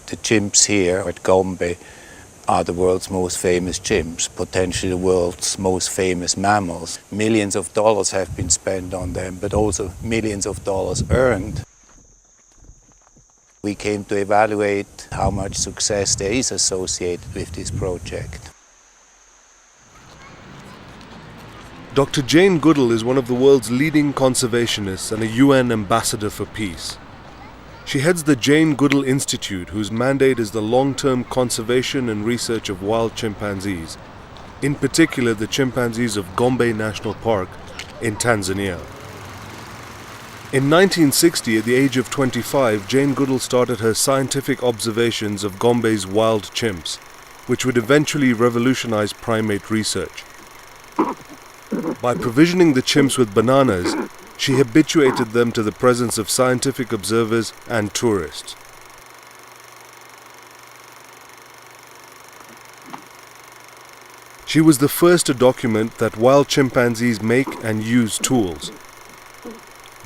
The chimps here at Gombe are the world's most famous chimps, potentially the world's most famous mammals. Millions of dollars have been spent on them, but also millions of dollars earned. We came to evaluate how much success there is associated with this project. Dr. Jane Goodall is one of the world's leading conservationists and a UN ambassador for peace. She heads the Jane Goodall Institute, whose mandate is the long-term conservation and research of wild chimpanzees, in particular the chimpanzees of Gombe National Park in Tanzania. In 1960, at the age of 25, Jane Goodall started her scientific observations of Gombe's wild chimps, which would eventually revolutionize primate research. By provisioning the chimps with bananas, she habituated them to the presence of scientific observers and tourists. She was the first to document that wild chimpanzees make and use tools.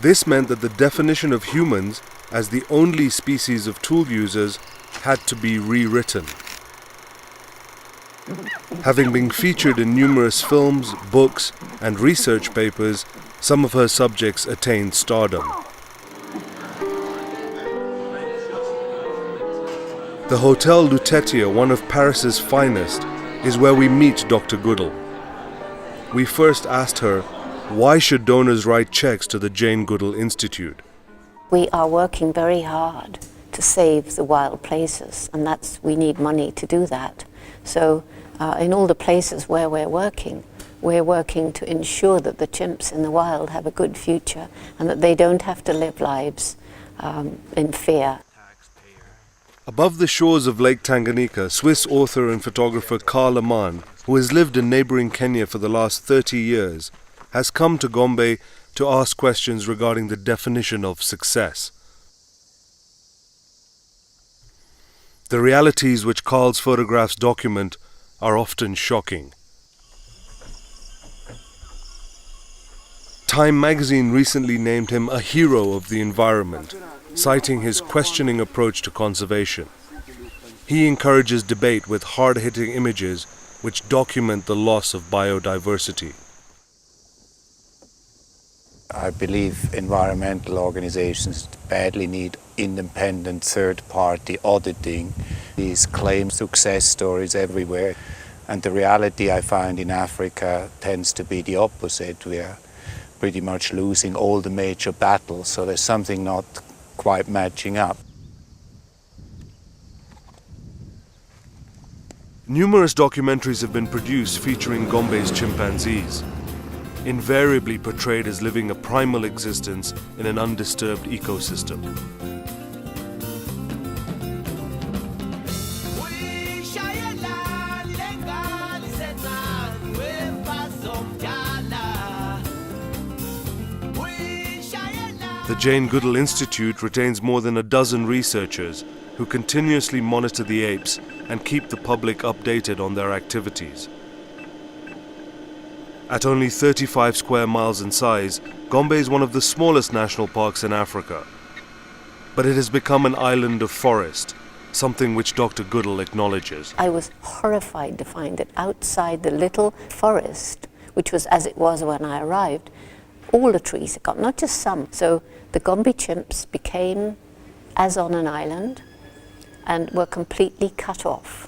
This meant that the definition of humans as the only species of tool users had to be rewritten. Having been featured in numerous films, books, and research papers, some of her subjects attained stardom. The Hotel Lutetia, one of Paris's finest, is where we meet Dr. Goodall. We first asked her, why should donors write checks to the Jane Goodall Institute? We are working very hard to save the wild places, and we need money to do that. So in all the places where we're working to ensure that the chimps in the wild have a good future and that they don't have to live lives in fear. Above the shores of Lake Tanganyika, Swiss author and photographer Karl Ammann, who has lived in neighboring Kenya for the last 30 years, has come to Gombe to ask questions regarding the definition of success. The realities which Karl's photographs document are often shocking. Time magazine recently named him a hero of the environment, citing his questioning approach to conservation. He encourages debate with hard-hitting images which document the loss of biodiversity. I believe environmental organizations badly need independent third-party auditing. These claim success stories everywhere, and the reality I find in Africa tends to be the opposite. We are pretty much losing all the major battles, so there's something not quite matching up. Numerous documentaries have been produced featuring Gombe's chimpanzees, invariably portrayed as living a primal existence in an undisturbed ecosystem. The Jane Goodall Institute retains more than a dozen researchers who continuously monitor the apes and keep the public updated on their activities. At only 35 square miles in size, Gombe is one of the smallest national parks in Africa. But it has become an island of forest, something which Dr. Goodall acknowledges. I was horrified to find that outside the little forest, which was as it was when I arrived, all the trees had gone, not just some. So the Gombe chimps became as on an island and were completely cut off.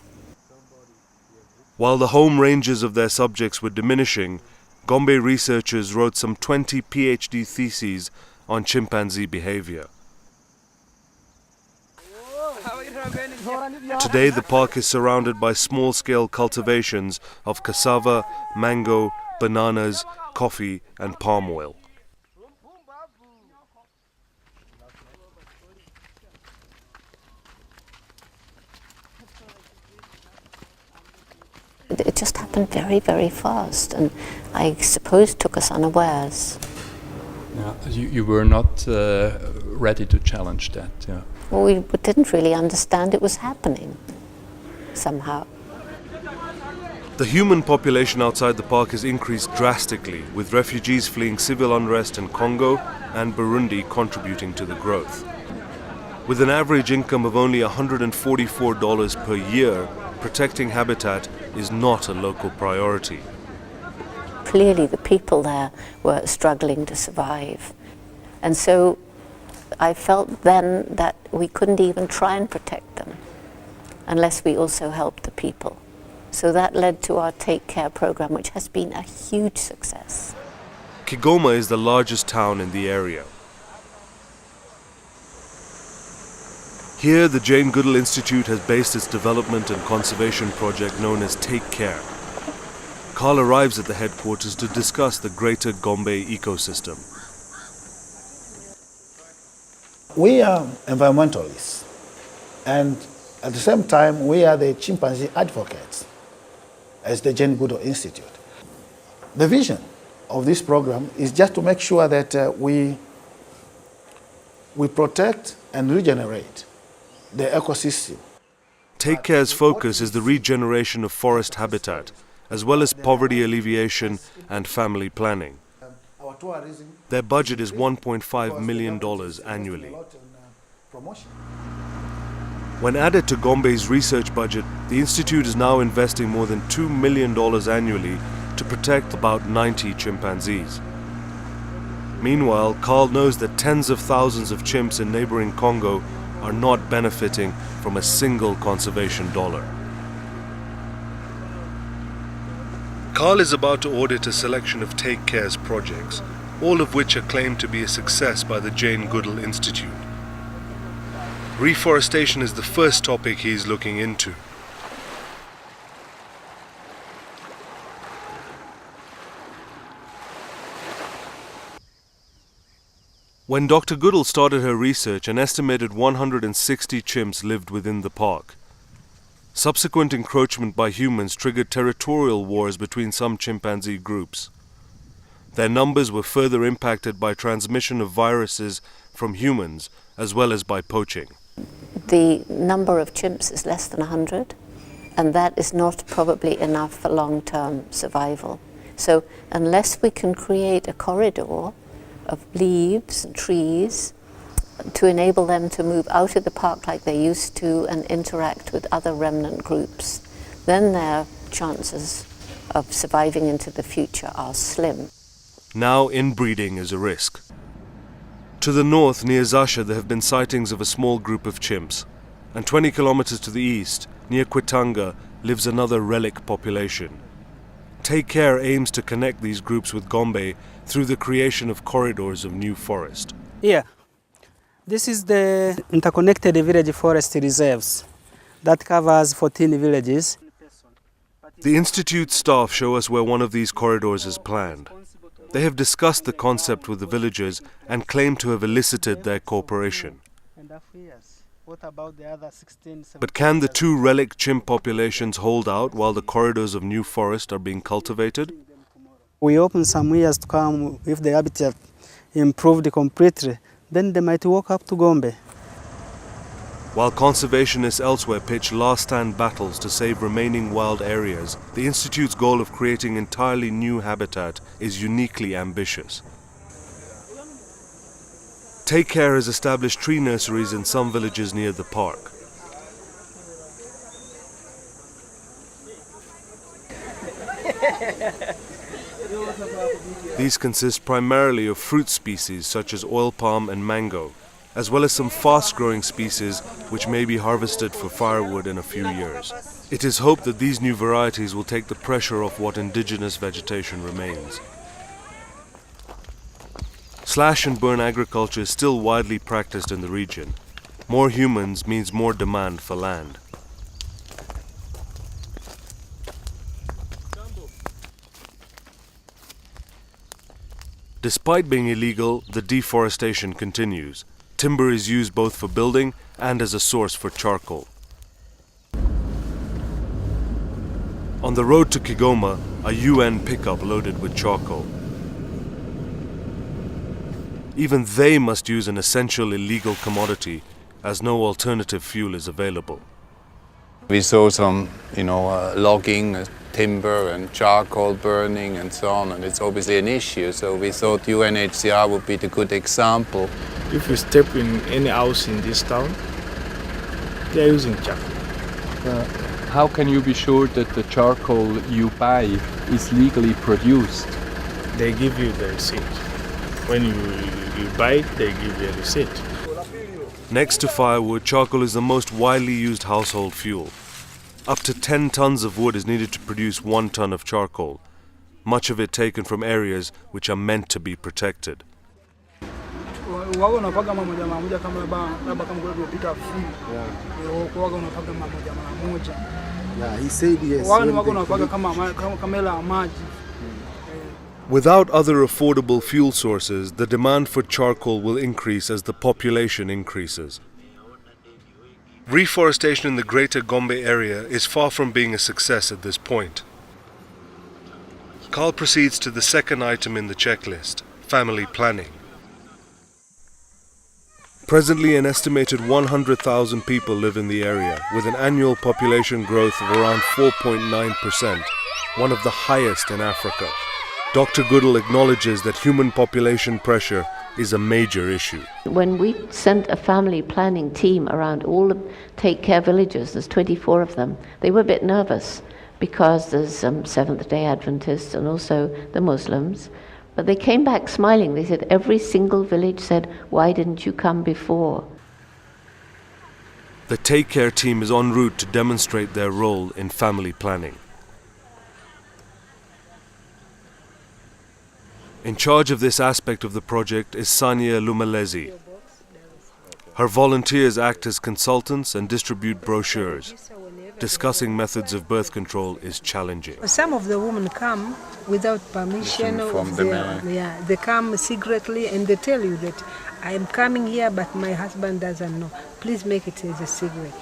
While the home ranges of their subjects were diminishing, Gombe researchers wrote some 20 PhD theses on chimpanzee behavior. Today the park is surrounded by small-scale cultivations of cassava, mango, bananas, coffee and palm oil. It just happened very, very fast, and I suppose took us unawares. Yeah, you were not ready to challenge that. Yeah. Well, we didn't really understand it was happening, somehow. The human population outside the park has increased drastically, with refugees fleeing civil unrest in Congo and Burundi contributing to the growth. With an average income of only $144 per year, protecting habitat is not a local priority. Clearly the people there were struggling to survive. And so I felt then that we couldn't even try and protect them unless we also helped the people. So that led to our Take Care program, which has been a huge success. Kigoma is the largest town in the area. Here, the Jane Goodall Institute has based its development and conservation project known as Take Care. Karl arrives at the headquarters to discuss the greater Gombe ecosystem. We are environmentalists, and at the same time, we are the chimpanzee advocates as the Jane Goodall Institute. The vision of this program is just to make sure that we protect and regenerate the ecosystem. Take Care's focus is the regeneration of forest habitat, as well as poverty alleviation and family planning. Their budget is $1.5 million annually. When added to Gombe's research budget, the Institute is now investing more than $2 million annually to protect about 90 chimpanzees. Meanwhile, Karl knows that tens of thousands of chimps in neighboring Congo are not benefiting from a single conservation dollar. Karl is about to audit a selection of Take Care's projects, all of which are claimed to be a success by the Jane Goodall Institute. Reforestation is the first topic he is looking into. When Dr. Goodall started her research, an estimated 160 chimps lived within the park. Subsequent encroachment by humans triggered territorial wars between some chimpanzee groups. Their numbers were further impacted by transmission of viruses from humans as well as by poaching. The number of chimps is less than 100, and that is not probably enough for long-term survival. So unless we can create a corridor of leaves and trees to enable them to move out of the park like they used to and interact with other remnant groups, then their chances of surviving into the future are slim. Now inbreeding is a risk. To the north, near Zasha, there have been sightings of a small group of chimps, and 20 kilometers to the east, near Kwetanga, lives another relic population. Take Care aims to connect these groups with Gombe through the creation of corridors of new forest. Yeah, this is the interconnected village forest reserves that covers 14 villages. The Institute staff show us where one of these corridors is planned. They have discussed the concept with the villagers and claim to have elicited their cooperation. But can the two relic chimp populations hold out while the corridors of new forest are being cultivated? We open some years to come. If the habitat improved completely, then they might walk up to Gombe. While conservationists elsewhere pitch last-stand battles to save remaining wild areas, the Institute's goal of creating entirely new habitat is uniquely ambitious. Take Care has established tree nurseries in some villages near the park. These consist primarily of fruit species such as oil palm and mango, as well as some fast-growing species which may be harvested for firewood in a few years. It is hoped that these new varieties will take the pressure off what indigenous vegetation remains. Slash-and-burn agriculture is still widely practiced in the region. More humans means more demand for land. Despite being illegal, the deforestation continues. Timber is used both for building and as a source for charcoal. On the road to Kigoma, a UN pickup loaded with charcoal. Even they must use an essential illegal commodity, as no alternative fuel is available. We saw some, logging, timber and charcoal burning and so on, and it's obviously an issue. So we thought UNHCR would be the good example. If you step in any house in this town, they are using charcoal. How can you be sure that the charcoal you buy is legally produced? They give you the receipt. When you buy it, they give you a receipt. Next to firewood, charcoal is the most widely used household fuel. Up to 10 tons of wood is needed to produce 1 ton of charcoal, much of it taken from areas which are meant to be protected. Yeah, he said yes. Without other affordable fuel sources, the demand for charcoal will increase as the population increases. Reforestation in the greater Gombe area is far from being a success at this point. Karl proceeds to the second item in the checklist, family planning. Presently, an estimated 100,000 people live in the area, with an annual population growth of around 4.9%, one of the highest in Africa. Dr. Goodall acknowledges that human population pressure is a major issue. When we sent a family planning team around all the take care villages, there's 24 of them, they were a bit nervous because there's Seventh-day Adventists and also the Muslims. But they came back smiling. They said every single village said, "Why didn't you come before?" The Take Care team is en route to demonstrate their role in family planning. In charge of this aspect of the project is Sania Lumelezi. Her volunteers act as consultants and distribute brochures. Discussing methods of birth control is challenging. Some of the women come without permission from the man. Yeah, they come secretly and they tell you that I am coming here, but my husband doesn't know. Please make it as a secret.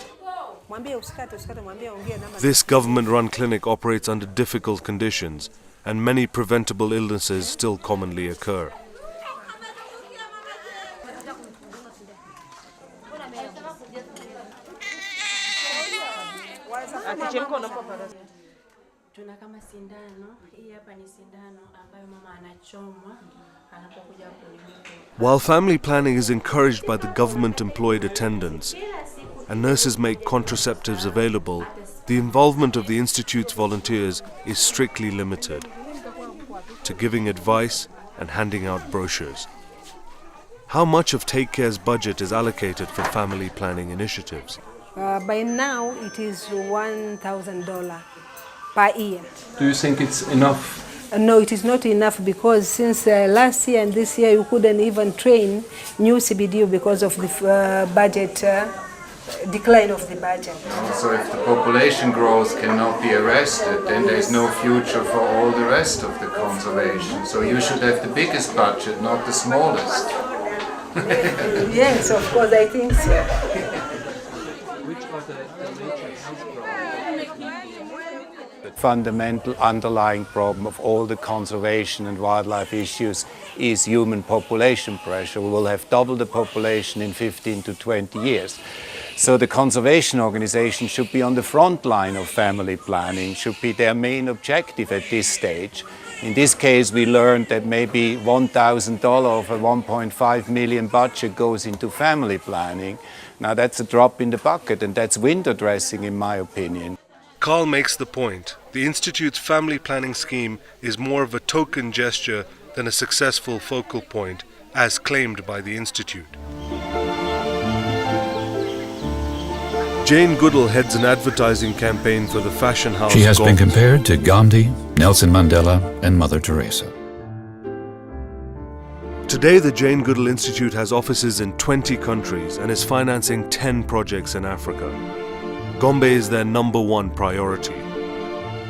This government-run clinic operates under difficult conditions, and many preventable illnesses still commonly occur. While family planning is encouraged by the government-employed attendants, and nurses make contraceptives available, the involvement of the Institute's volunteers is strictly limited to giving advice and handing out brochures. How much of Take Care's budget is allocated for family planning initiatives? By now, it is $1,000 per year. Do you think it's enough? No, it is not enough because since last year and this year, you couldn't even train new CBDO because of the budget decline of the budget. So if the population growth cannot be arrested, then there is no future for all the rest of the conservation. So you should have the biggest budget, not the smallest. Yes, of course, I think so. The fundamental underlying problem of all the conservation and wildlife issues is human population pressure. We will have double the population in 15 to 20 years. So the conservation organization should be on the front line of family planning, should be their main objective at this stage. In this case, we learned that maybe $1,000 of a 1.5 million budget goes into family planning. Now that's a drop in the bucket, and that's window dressing in my opinion. Karl makes the point. The Institute's family planning scheme is more of a token gesture than a successful focal point, as claimed by the Institute. Jane Goodall heads an advertising campaign for the fashion house. She has been Gombe. compared to Gandhi, Nelson Mandela, and Mother Teresa. Today, the Jane Goodall Institute has offices in 20 countries and is financing 10 projects in Africa. Gombe is their #1 priority.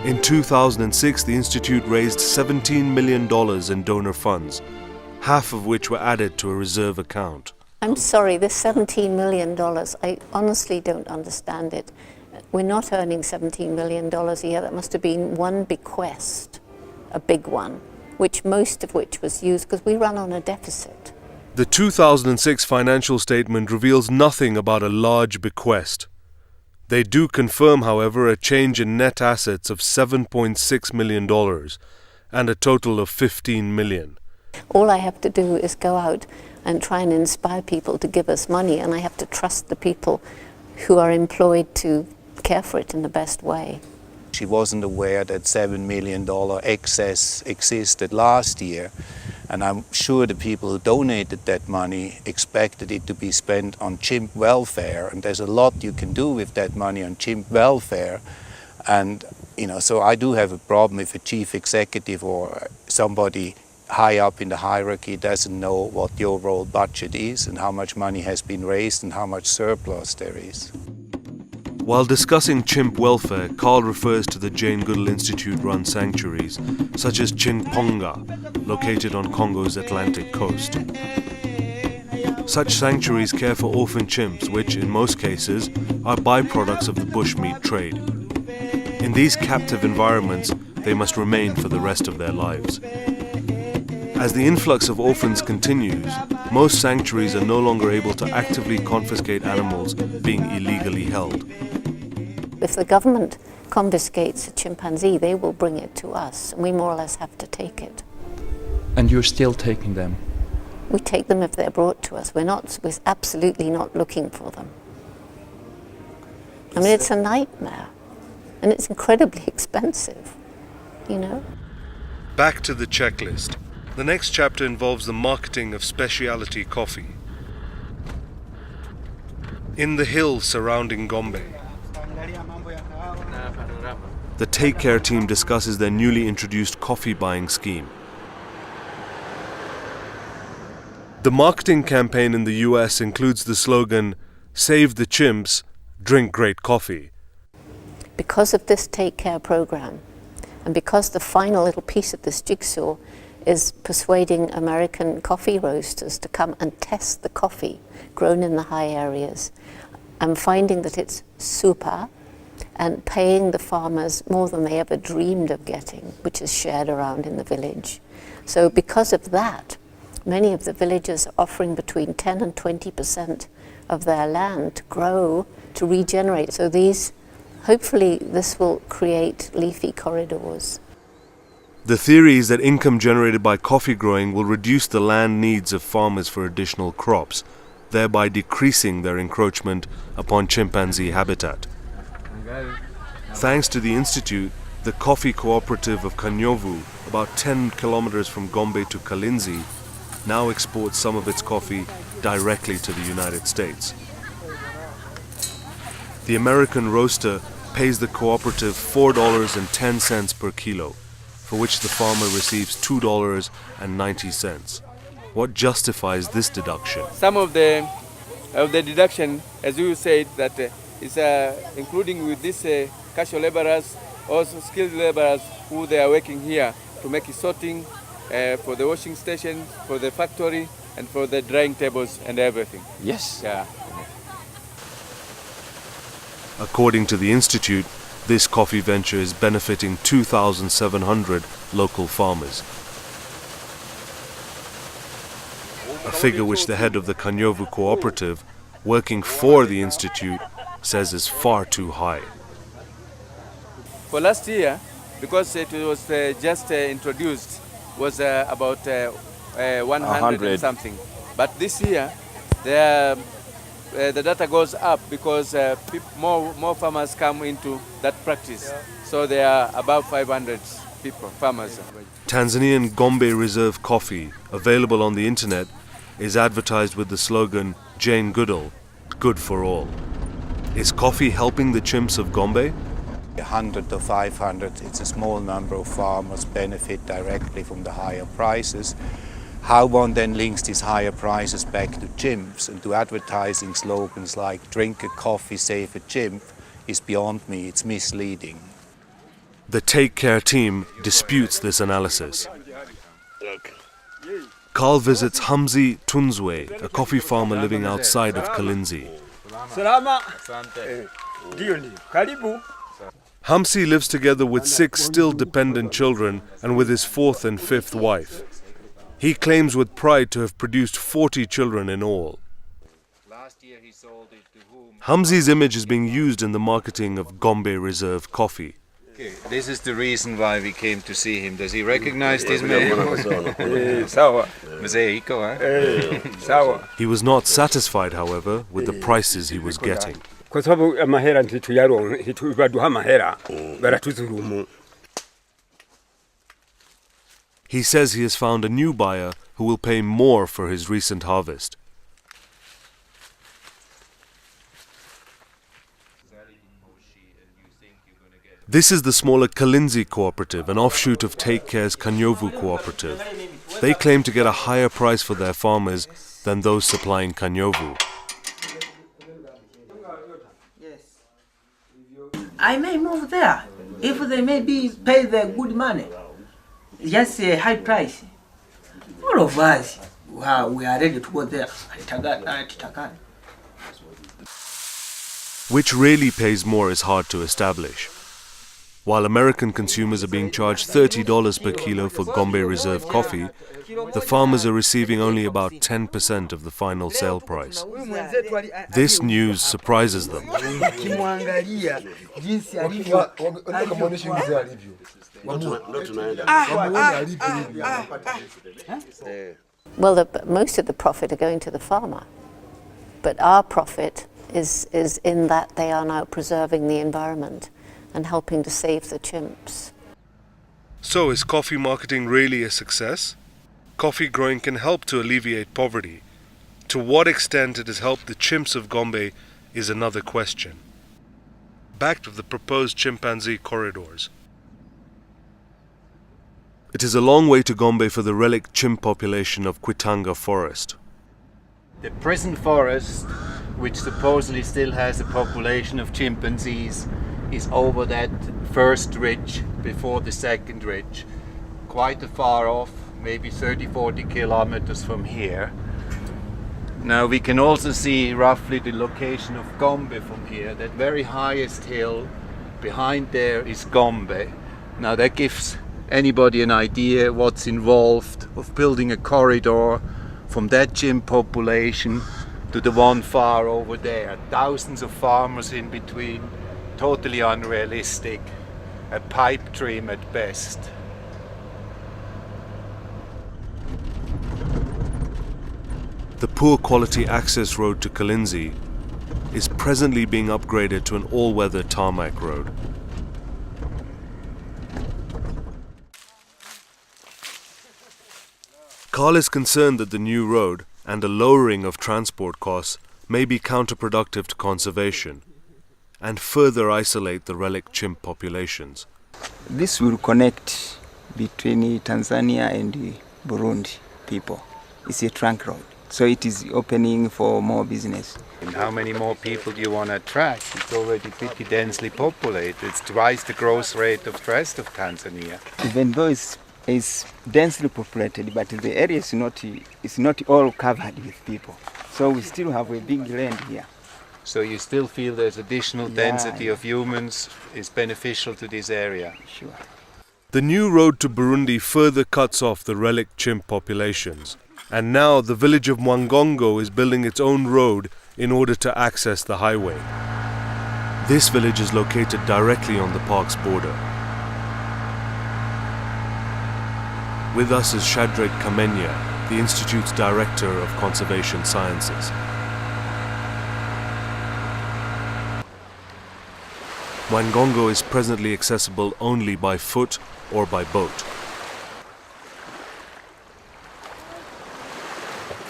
In 2006, the Institute raised $17 million in donor funds, half of which were added to a reserve account. I'm sorry, this $17 million, I honestly don't understand it. We're not earning $17 million a year. That must have been one bequest, a big one, most of which was used because we run on a deficit. The 2006 financial statement reveals nothing about a large bequest. They do confirm, however, a change in net assets of $7.6 million and a total of $15 million. All I have to do is go out and try and inspire people to give us money, and I have to trust the people who are employed to care for it in the best way. She wasn't aware that $7 million excess existed last year, and I'm sure the people who donated that money expected it to be spent on chimp welfare, and there's a lot you can do with that money on chimp welfare. And so I do have a problem if a chief executive or somebody high up in the hierarchy doesn't know what the overall budget is and how much money has been raised and how much surplus there is. While discussing chimp welfare, Karl refers to the Jane Goodall Institute-run sanctuaries, such as Chinponga, located on Congo's Atlantic coast. Such sanctuaries care for orphan chimps, which, in most cases, are byproducts of the bushmeat trade. In these captive environments, they must remain for the rest of their lives. As the influx of orphans continues, most sanctuaries are no longer able to actively confiscate animals being illegally held. If the government confiscates a chimpanzee, they will bring it to us, and we more or less have to take it. And you're still taking them? We take them if they're brought to us. We're absolutely not looking for them. I mean, it's a nightmare, and it's incredibly expensive, Back to the checklist. The next chapter involves the marketing of specialty coffee. In the hills surrounding Gombe, the Take Care team discusses their newly introduced coffee buying scheme. The marketing campaign in the US includes the slogan, "Save the chimps, drink great coffee." Because of this Take Care program, and because the final little piece of this jigsaw is persuading American coffee roasters to come and test the coffee grown in the high areas, I'm finding that it's super, and paying the farmers more than they ever dreamed of getting, which is shared around in the village. So because of that, many of the villages are offering between 10 and 20% of their land to grow, to regenerate. So hopefully this will create leafy corridors. The theory is that income generated by coffee growing will reduce the land needs of farmers for additional crops, thereby decreasing their encroachment upon chimpanzee habitat. Thanks to the Institute, the coffee cooperative of Kanyovu, about 10 kilometers from Gombe to Kalinzi, now exports some of its coffee directly to the United States. The American roaster pays the cooperative $4.10 per kilo, for which the farmer receives $2.90. What justifies this deduction? Some of the deduction, as you said, that is including with these casual laborers, also skilled laborers who they are working here to make sorting for the washing station, for the factory, and for the drying tables and everything. Yes. Yeah. According to the Institute, this coffee venture is benefiting 2,700 local farmers. A figure which the head of the Kanyovu cooperative, working for the Institute, says is far too high. For last year, because it was just introduced, was about 100 and something. But this year, the data goes up because more farmers come into that practice. So there are about 500 farmers. Tanzanian Gombe Reserve coffee, available on the internet, is advertised with the slogan, Jane Goodall, good for all. Is coffee helping the chimps of Gombe? 100 to 500, it's a small number of farmers benefit directly from the higher prices. How one then links these higher prices back to chimps and to advertising slogans like drink a coffee, save a chimp is beyond me, it's misleading. The Take Care team disputes this analysis. Karl visits Hamzi Tunzwe, a coffee farmer living outside of Kalinzi. Hamzi lives together with 6 still dependent children and with his 4th and 5th wife. He claims with pride to have produced 40 children in all. Hamzi's image is being used in the marketing of Gombe Reserve coffee. This is the reason why we came to see him. Does he recognize this man? He was not satisfied, however, with the prices he was getting. He says he has found a new buyer who will pay more for his recent harvest. This is the smaller Kalinzi cooperative, an offshoot of Take Care's Kanyovu cooperative. They claim to get a higher price for their farmers than those supplying Kanyovu. I may move there if they maybe pay the good money, just a high price. All of us, we are ready to go there. Which really pays more is hard to establish. While American consumers are being charged $30 per kilo for Gombe Reserve coffee, the farmers are receiving only about 10% of the final sale price. This news surprises them. Well, most of the profit are going to the farmer, but our profit is in that they are now preserving the environment and helping to save the chimps. So is coffee marketing really a success? Coffee growing can help to alleviate poverty. To what extent it has helped the chimps of Gombe is another question. Back to the proposed chimpanzee corridors. It is a long way to Gombe for the relic chimp population of Kwitanga forest. The present forest, which supposedly still has a population of chimpanzees, is over that first ridge before the second ridge, quite far off, maybe 30-40 kilometers from here. Now we can also see roughly the location of Gombe from here. That very highest hill behind there is Gombe. Now that gives anybody an idea what's involved of building a corridor from that chimp population to the one far over there. Thousands of farmers in between. Totally unrealistic, a pipe dream at best. The poor quality access road to Kalinzi is presently being upgraded to an all-weather tarmac road. Karl is concerned that the new road and a lowering of transport costs may be counterproductive to conservation and further isolate the relic chimp populations. This will connect between Tanzania and Burundi people. It's a trunk road, so it is opening for more business. And how many more people do you want to attract? It's already pretty densely populated. It's twice the growth rate of the rest of Tanzania. Even though it's densely populated, but the area is not all covered with people. So we still have a big land here. So you still feel there's additional density of humans is beneficial to this area? Sure. The new road to Burundi further cuts off the relic chimp populations, and now the village of Mwangongo is building its own road in order to access the highway. This village is located directly on the park's border. With us is Shadrach Kamenya, the Institute's Director of Conservation Sciences. Mwangongo is presently accessible only by foot or by boat.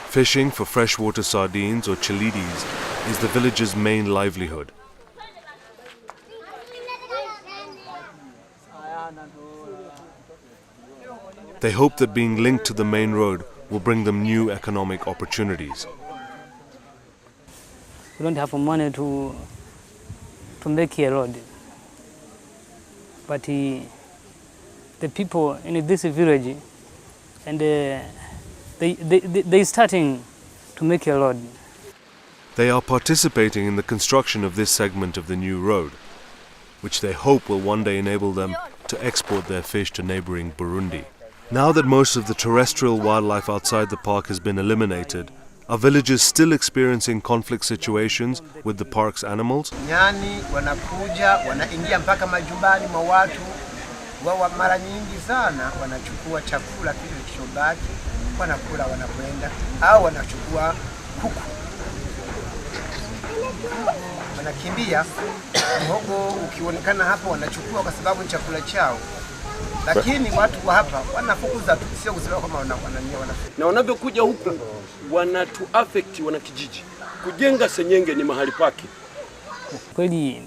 Fishing for freshwater sardines or chilidis is the village's main livelihood. They hope that being linked to the main road will bring them new economic opportunities. We don't have money to make a road. But the people in this village, and they starting to make a road. They are participating in the construction of this segment of the new road, which they hope will one day enable them to export their fish to neighboring Burundi. Now that most of the terrestrial wildlife outside the park has been eliminated, Are villagers still experiencing conflict situations with the park's animals? Nyani wanakuja, wanaingia mpaka majumbani mwa watu. Wao mara nyingi sana wanachukua chakula kile kilichobaki, wanakula wanakwenda, au wanachukua kuku. Wanakimbia, mhogo ukionekana hapa wanachukua kwa sababu ni chakula chao. Lakini watu wa hapa wanafukuza tu, sio kusema kama wanania. Na wanapokuja huku wanatu affect wanakijiji. Kujenga senyenge ni mahali pake. Kweli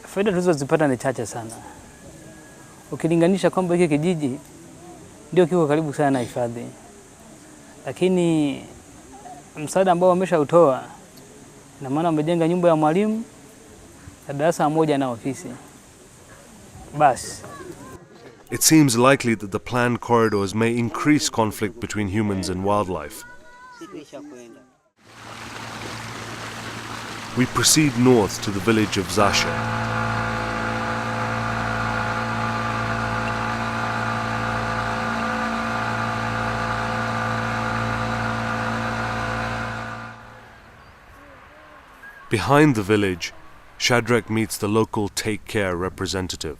faida tulizozipata ni chache sana. Ukilinganisha kwamba hiki kijiji ndio kiko karibu sana na hifadhi. Lakini msaada ambao wameshautoa, ina maana wamejenga nyumba ya mwalimu na darasa moja na ofisi. Bas. It seems likely that the planned corridors may increase conflict between humans and wildlife. We proceed north to the village of Zasha. Behind the village, Shadrach meets the local Take Care representative.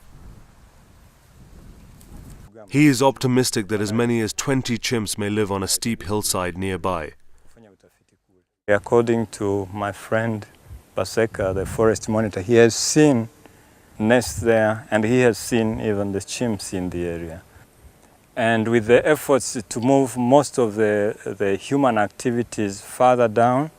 He is optimistic that as many as 20 chimps may live on a steep hillside nearby. According to my friend Paseka, the forest monitor, he has seen nests there and he has seen even the chimps in the area. And with the efforts to move most of the human activities further down,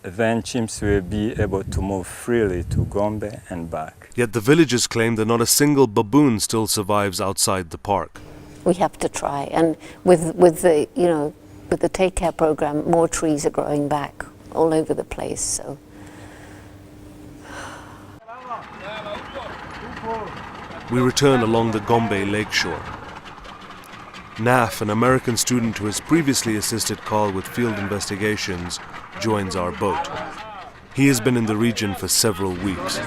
then chimps will be able to move freely to Gombe and back. Yet the villagers claim that not a single baboon still survives outside the park. We have to try, and with the Take Care program, more trees are growing back all over the place. So. We return along the Gombe lakeshore. Naf, an American student who has previously assisted Karl with field investigations, joins our boat. He has been in the region for several weeks.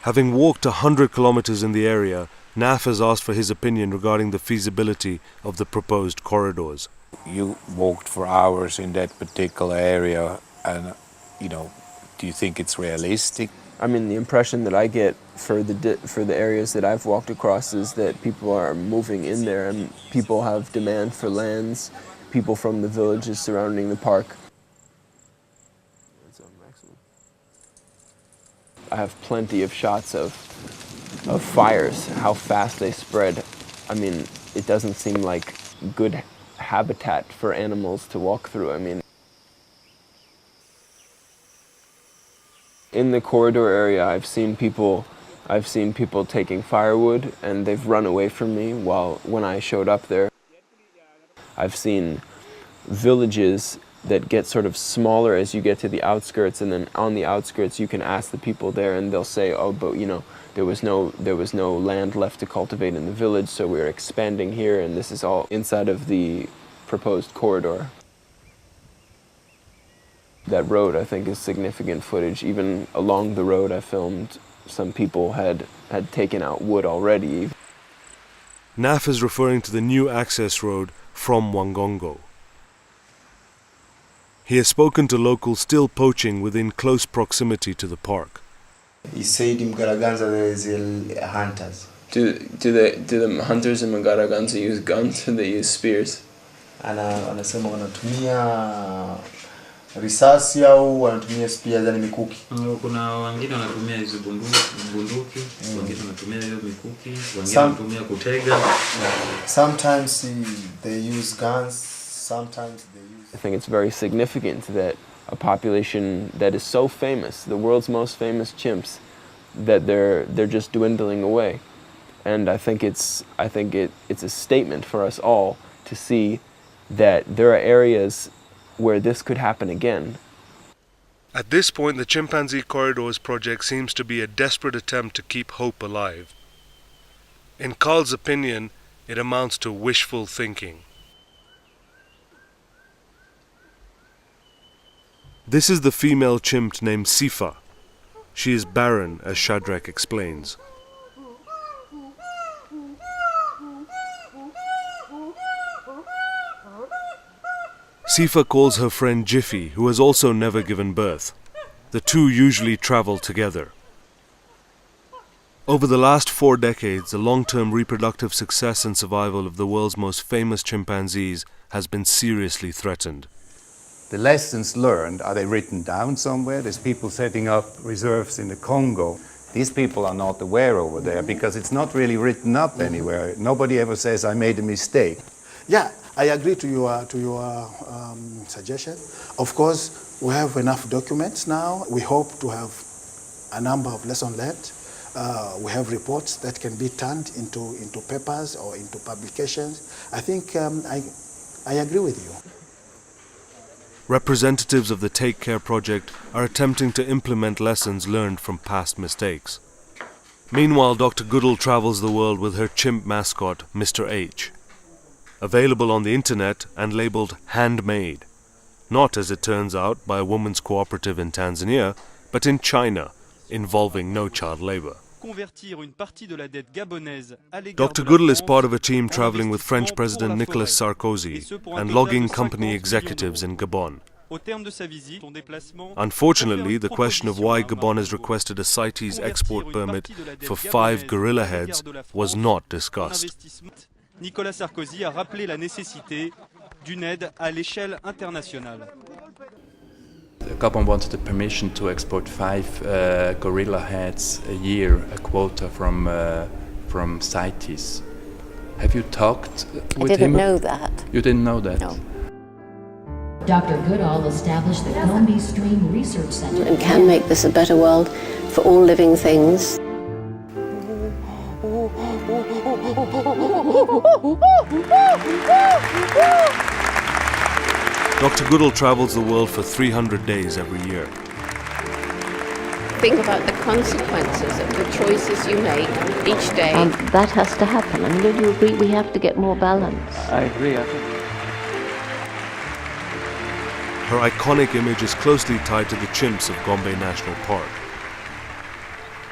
Having walked 100 kilometers in the area, Naf has asked for his opinion regarding the feasibility of the proposed corridors. You walked for hours in that particular area, and do you think it's realistic? I mean, the impression that I get for the areas that I've walked across is that people are moving in there, and people have demand for lands. People from the villages surrounding the park. I have plenty of shots of fires, how fast they spread. I mean, it doesn't seem like good habitat for animals to walk through. I mean, in the corridor area, I've seen people taking firewood, and they've run away from me when I showed up there. I've seen villages that get sort of smaller as you get to the outskirts, and then on the outskirts you can ask the people there and they'll say, oh, but there was no land left to cultivate in the village, so we're expanding here, and this is all inside of the proposed corridor. That road, I think, is significant footage. Even along the road I filmed, some people had taken out wood already. Naf is referring to the new access road from Wangongo. He has spoken to locals still poaching within close proximity to the park. He said in Mgaraganza there is hunters. Do the hunters in Mgaraganza use guns or they use spears? Anasema wanatumia risasi au wanatumia spears, yani mikuki. Kuna wengine wanatumia hizo bunduki, wengine wanatumia hiyo mikuki, wengine wanatumia kutega. Sometimes they use guns, sometimes they use... I think it's very significant that a population that is so famous, the world's most famous chimps, that they're just dwindling away. And I think it's a statement for us all to see that there are areas where this could happen again. At this point, the Chimpanzee Corridors project seems to be a desperate attempt to keep hope alive. In Karl's opinion, it amounts to wishful thinking. This is the female chimp named Sifa. She is barren, as Shadrach explains. Sifa calls her friend Jiffy, who has also never given birth. The two usually travel together. Over the last 4 decades, the long-term reproductive success and survival of the world's most famous chimpanzees has been seriously threatened. The lessons learned, are they written down somewhere? There's people setting up reserves in the Congo. These people are not aware over there because it's not really written up anywhere. Nobody ever says, I made a mistake. Yeah, I agree to your suggestion. Of course, we have enough documents now. We hope to have a number of lessons learned. We have reports that can be turned into papers or into publications. I think I agree with you. Representatives of the Take Care project are attempting to implement lessons learned from past mistakes. Meanwhile, Dr. Goodall travels the world with her chimp mascot, Mr. H. Available on the internet and labeled handmade. Not, as it turns out, by a women's cooperative in Tanzania, but in China, involving no child labor. Dr. Goodall is part of a team traveling with French President Nicolas Sarkozy and logging company executives in Gabon. Unfortunately, the question of why Gabon has requested a CITES export permit for 5 gorilla heads was not discussed. Nicolas Sarkozy a rappelé la nécessité d'une aide à l'échelle internationale. Gabon wanted the permission to export 5 gorilla heads a year, a quota from CITES. Have you talked with him? I didn't know that. You didn't know that? No. Dr. Goodall established the Gombe Stream Research Center. And can make this a better world for all living things. Dr. Goodall travels the world for 300 days every year. Think about the consequences of the choices you make each day. That has to happen. I mean, don't you agree we have to get more balance? I agree. I think Her iconic image is closely tied to the chimps of Gombe National Park.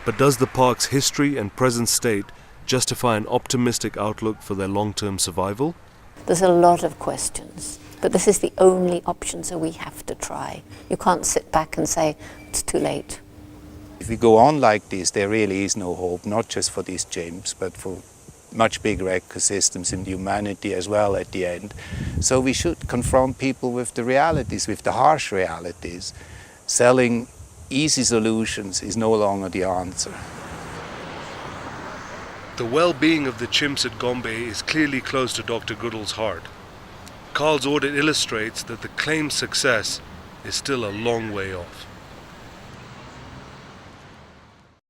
But does the park's history and present state justify an optimistic outlook for their long-term survival? There's a lot of questions, but this is the only option, so we have to try. You can't sit back and say, it's too late. If we go on like this, there really is no hope, not just for these chimps, but for much bigger ecosystems and humanity as well at the end. So we should confront people with the realities, with the harsh realities. Selling easy solutions is no longer the answer. The well-being of the chimps at Gombe is clearly close to Dr. Goodall's heart. Karl's audit illustrates that the claimed success is still a long way off.